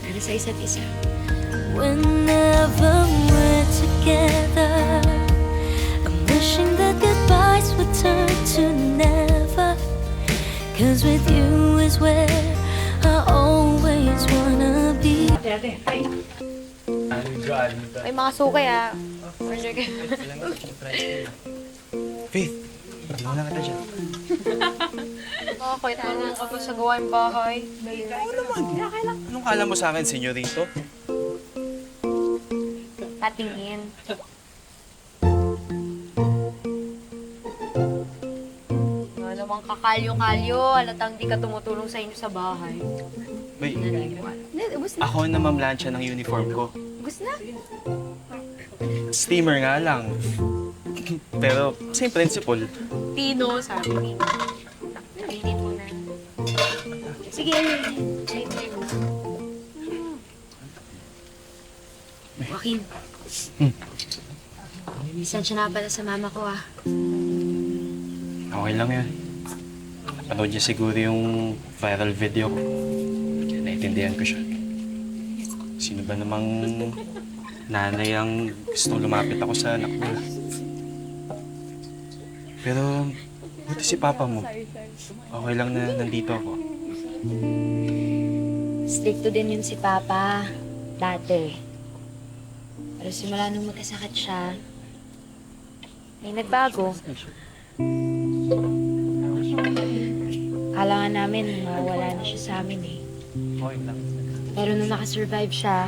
para sa isa't isa. Whenever we're together, I'm wishing that goodbyes would turn to never. 'Cause with you is where I always wanna be. May mga sukay Order ka. Faith, muna kita dyan. Bakit? Ano ka pa sa gawaing bahay? Oo naman. Anong kala mo sa akin, senyorito? Patingin. Ano namang kakalyo-kalyo. Halatang di ka tumutulong sa inyo sa bahay. Wait, Ubus na. ako na mamlansya ng uniform ko. Ubus na. Steamer nga lang. Pero, same principle. Tino, sabi ni. Nakainit mo na. Sige, try mo. Joaquin. Lisensya na pala sa mama ko Okay lang yan. Napanood niya siguro yung viral video ko. Kaya naiintindihan ko siya. Sino ba namang nanay ang gustong lumapit ako sa anak mo? Pero, buti si papa mo. Okay lang na nandito ako. Stricto din yun si Papa. Dati. Pero simula nung magkasakit siya, may nagbago. Kala nga namin mawawala na siya sa amin Okay lang. Pero nung nakasurvive siya,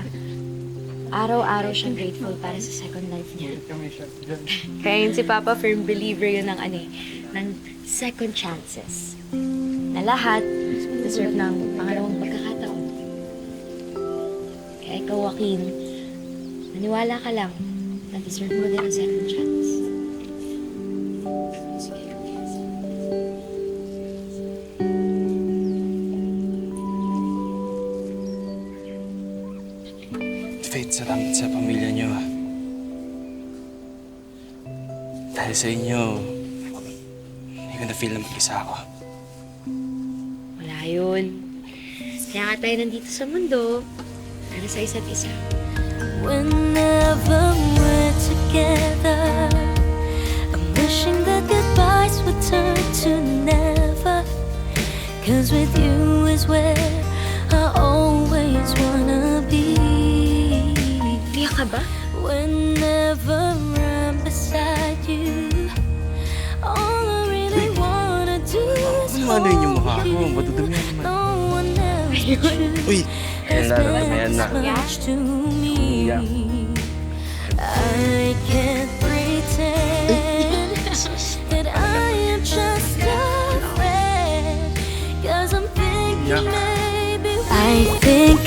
araw-araw siyang grateful para sa second life niya. Kaya yun si Papa, firm believer yun ng second chances. Na lahat deserve ng pangalawang pagkakataon. Kaya ikaw, Joaquin, maniwala ka lang na deserve mo din ang second chance. Sige. Faith, salamat sa pamilya niyo. Dahil sa inyo, hindi ko na-feel na mag-isa ako. Wala yun. Kaya nga tayo nandito sa mundo para sa isa't isa. Whenever we're together, I'm wishing that goodbyes would turn to never. 'Cause with you is where I always wanna be. Iyak ka ba? Whenever I'm beside you, all I really wanna do is Ano yun yung mukha hold ko? you. Madudumi naman. No one else Uy! has Yan na, meant na. as much to me. Yeah. I can't pretend that I am just a friend, 'cause I'm thinking Yeah. maybe I think